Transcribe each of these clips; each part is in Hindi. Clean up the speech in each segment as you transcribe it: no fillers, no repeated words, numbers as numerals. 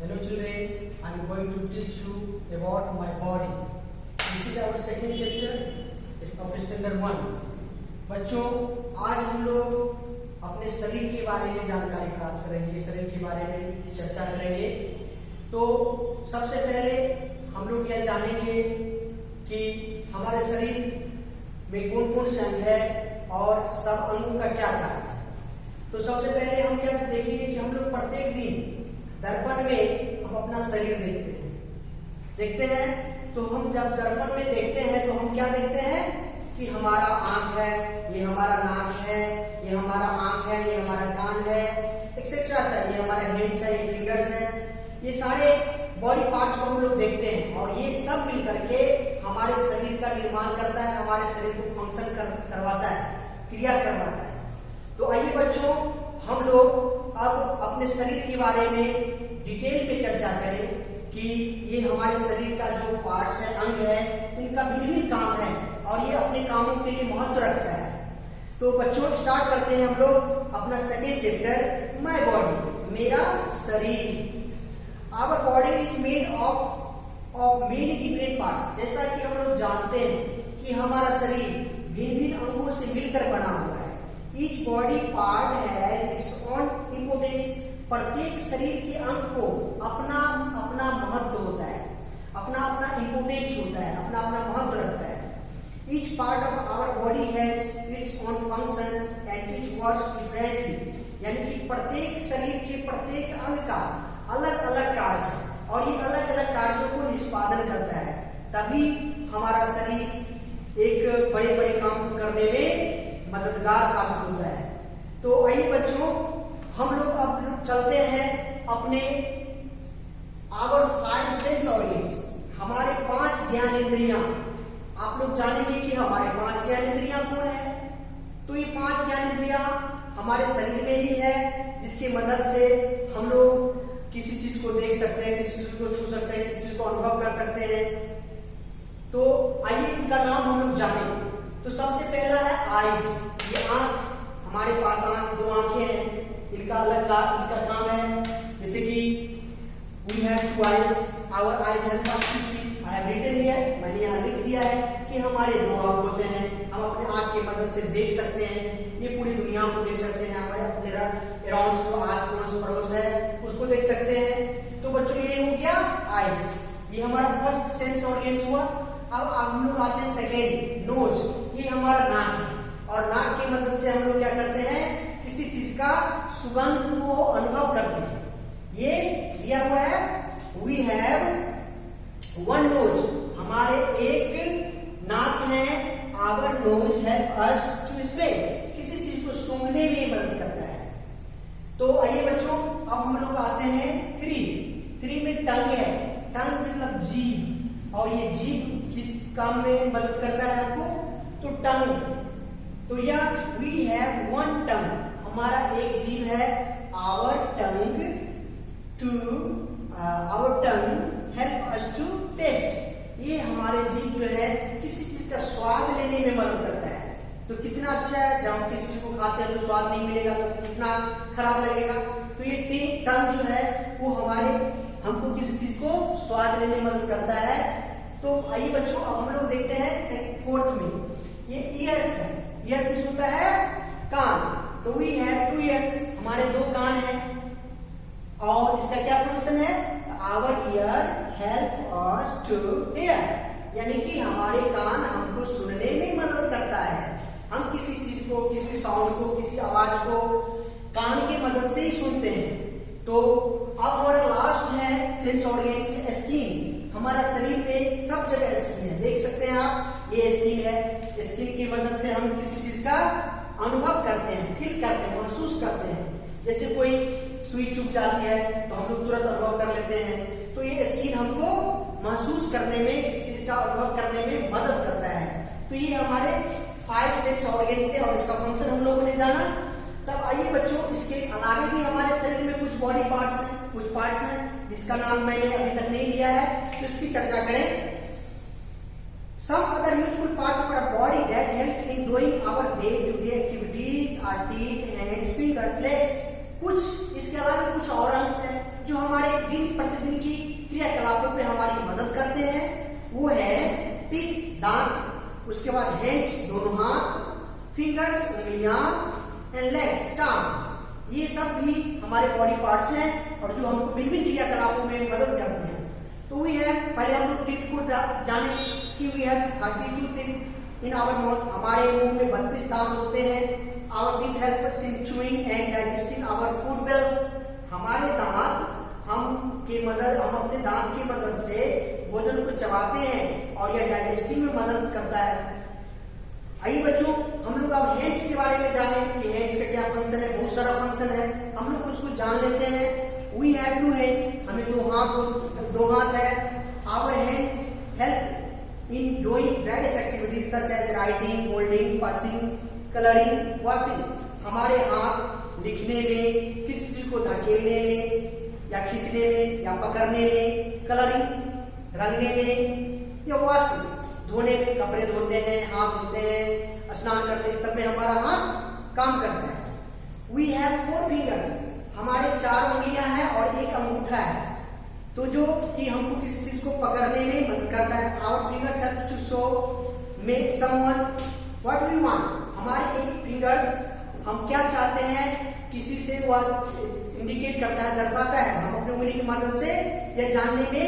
Hello children, I am going to teach you about my body. This is our second chapter, is of standard 1. बच्चों, आज हम लोग अपने शरीर के बारे में जानकारी प्राप्त करेंगे, शरीर के बारे में चर्चा करेंगे। तो सबसे पहले हम लोग यह जानेंगे कि हमारे शरीर में कौन कौन से अंग है और सब अंगों का क्या कार्य है। तो सबसे पहले हम क्या देखेंगे कि हम लोग प्रत्येक दिन दर्पण में हम अपना शरीर देखते हैं। तो हम जब दर्पण में देखते हैं तो हम क्या देखते हैं कि हमारा आंख है, ये हमारा नाक है, ये हमारा आंख है, ये हमारा कान है, एक्सेट्रा। ये हमारा हेड्स है, ये फिंगर्स है, ये सारे बॉडी पार्ट्स को हम लोग देखते हैं और ये सब मिल करके हमारे शरीर का निर्माण करता है, हमारे शरीर को फंक्शन करवाता है, क्रिया करवाता है। तो आइए बच्चों, हम लोग अब अपने शरीर के बारे में डिटेल में चर्चा करें कि ये हमारे शरीर का जो पार्ट्स है, अंग है, इनका विभिन्न काम है और ये अपने कामों के लिए महत्व रखता है। तो बच्चों स्टार्ट करते हैं हम लोग अपना सेकेंड चैप्टर, माय बॉडी, मेरा शरीर। Our body is made of many different parts. जैसा कि हम लोग जानते हैं कि हमारा शरीर भिन्न भिन्न अंगों से मिलकर बना हुआ है। Each body part has its own importance. प्रत्येक शरीर के अंग को अपना अपना महत्व होता है, अपना अपना इम्पोर्टेंस होता है, अपना अपना महत्व रखता है। Each part of our body has its own function and each works differently. यानी कि प्रत्येक शरीर के प्रत्येक अंग का अलग अलग कार्य है और ये अलग अलग कार्यों को निष्पादन करता है, तभी हमारा शरीर एक बड़े बड़े काम को करने में मददगार साबित होता है। तो आइए बच्चों, हम लोग अब चलते हैं अपने आवर 5 सेंस ऑर्गन्स, हमारे 5 ज्ञानेंद्रियां। आप लोग जानेंगे कि हमारे 5 ज्ञानेंद्रियां कौन है। तो ये 5 ज्ञानेंद्रियां हमारे शरीर में ही है, जिसकी मदद से हम लोग किसी चीज को देख सकते हैं, किसी चीज को छू सकते हैं, किसी चीज को अनुभव कर सकते हैं। तो आइए इनका नाम हम लोग जानें। तो सबसे पहला है आईज। ये आंख, हमारे पास दो आंखें हैं, इनका अलग इनका काम है। जैसे कि we have 2 eyes, our eyes help us to see। I have written here, मैंने यहाँ लिख दिया है कि हमारे 2 आंख होते हैं, हम अपने आंख की मदद से देख सकते हैं, ये पूरी दुनिया को देख सकते हैं, हमारे अपने अराउंड जो आस पड़ोस है उसको देख सकते हैं। तो बच्चों ये हो गया आईज, ये हमारा फर्स्ट सेंस ऑर्गन्स हुआ। अब हम लोग आते हैं सेकेंड, नोज। ये हमारा नाक है और नाक की मदद से हम लोग क्या करते हैं, किसी चीज का सुगंध को अनुभव करते हैं। ये दिया हुआ है, वी हैव 1 नोज, हमारे एक नाक है। Our nose help us to smell, किसी चीज को सूंघने में मदद करता है। तो आइए बच्चों, अब हम लोग आते हैं 3 में टंग है। टंग मतलब जीभ, और ये जीभ किस काम में मदद करता है आपको, तो टंग। तो यह वी हैव 1 टंग, हमारा एक जीभ है। Our tongue help us to taste. ये हमारे जीभ जो है किसी चीज का स्वाद लेने में मदद करता है। तो कितना अच्छा है, जब हम किसी चीज को खाते हैं तो स्वाद नहीं मिलेगा तो कितना खराब लगेगा। तो ये टंग जो है वो हमको किसी चीज को स्वाद लेने में मदद करता है। तो आइए बच्चों, अब हम लोग देखते हैं 4th में, ये ईयर्स है। ईयर्स में होता है कान। तो वी हैव 2 ईयर्स, हमारे 2 कान हैं और इसका क्या फंक्शन है, our ear help us to hear. यानी कि हमारे कान हमको सुनने में मदद करता है। हम किसी चीज को, किसी साउंड को, किसी आवाज को कान की मदद से ही सुनते हैं। तो अब हमारा लास्ट है सेंस ऑर्गन्स में स्किन। हमारा शरीर में सब जगह स्किन है, देख सकते हैं आप, ये स्किन है। स्किन की मदद से हम किसी चीज का अनुभव करते हैं, फील करते हैं, महसूस करते हैं। जैसे कोई सुई चुभ जाती है तो हम लोग तुरंत अनुभव कर लेते हैं। तो ये स्किन हमको महसूस करने में, किसी चीज का अनुभव करने में मदद करता है। तो ये हमारे 5 सेंस ऑर्गन्स थे और इसका फंक्शन हम लोगों ने जाना। तब आइए बच्चों, इसके अलावा भी हमारे शरीर में कुछ बॉडी पार्ट्स हैं, कुछ पार्ट्स हैं जिसका नाम मैंने अभी तक नहीं लिया है, तो इसकी चर्चा करें। Some other useful parts of our body that help in doing our day-to-day activities are teeth, hands, fingers, legs. कुछ इसके अलावा कुछ और अंग हैं जो हमारे दिन प्रतिदिन उसके बाद हैंड्स दोनों हाथ, फिंगर्स उंगलियां, एंड लेग्स टांग, ये सब भी हमारे बॉडी पार्ट्स हैं और जो हमको भिन्न क्रियाकलापों में मदद करते हैं। तो वी हैव, पहले हम लोग टीथ को जाने कि we have 32 teeth in our mouth, हमारे मुंह में 32 दांत होते हैं। Our teeth help us in chewing and digesting our food well, हमारे दांत हम अपने दांत की मदद से भोजन को चबाते हैं और यह डाइजेस्टिंग में मदद करता है। आइए बच्चों, हम लोग अब हैंड्स के बारे में जाने कि हैंड्स का क्या फंक्शन है। बहुत सारा फंक्शन है, हम लोग कुछ जान लेते हैं। वी हैव 2 हैंड्स, हमें 2 हाथ है। Our hand help in doing various activities such as writing, holding, passing, colouring, washing, हमारे हाथ लिखने में, किसी चीज को धकेलने में या खींचने में या पकड़ने में, कलरिंग रंगने में, या वॉशिंग धोने में, कपड़े धोते हैं, हाथ धोते हैं, स्नान करते हैं, सब में हमारा हाथ काम करता है। वी हैव 4 फिंगर्स, हमारे 4 उंगलियां हैं और 1 अंगूठा है, तो जो कि हमको किसी चीज को पकड़ने में मदद करता है। Our fingers help to show make someone what we want, हमारे 1 फिंगर्स हम क्या चाहते हैं किसी से वह इंडिकेट करता है, दर्शाता है। हम अपनी उंगली की मदद से यह जानने में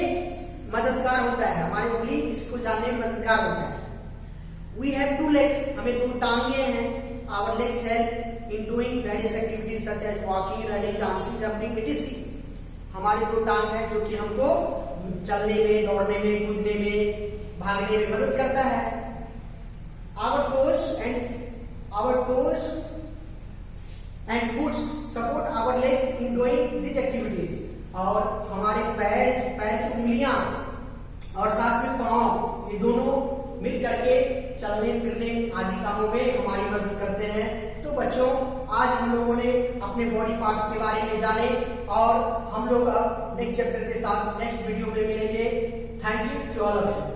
मददगार होता है, हमारी उंगली इसको जानने में मददगार होता है। वी हैव 2 लेग्स, हमें 2 टांगे हैं। Our legs help in doing various activities such as walking, running, dancing, jumping, etc. हमारे 2 टांग हैं जो कि हमको चलने में, दौड़ने में, कूदने में, भागने में मदद करता है। Our toes and foots support our legs in doing this activities, और हमारे पैर की उंगलियां और साथ में पांव, ये दोनों मिल करके चलने फिरने आदि कामों में हमारी मदद करते हैं। तो बच्चों, आज हम लोगों ने अपने बॉडी पार्ट्स के बारे में जाने और हम लोग अब नेक्स्ट चैप्टर के साथ नेक्स्ट वीडियो में मिलेंगे। Thank you to all of you.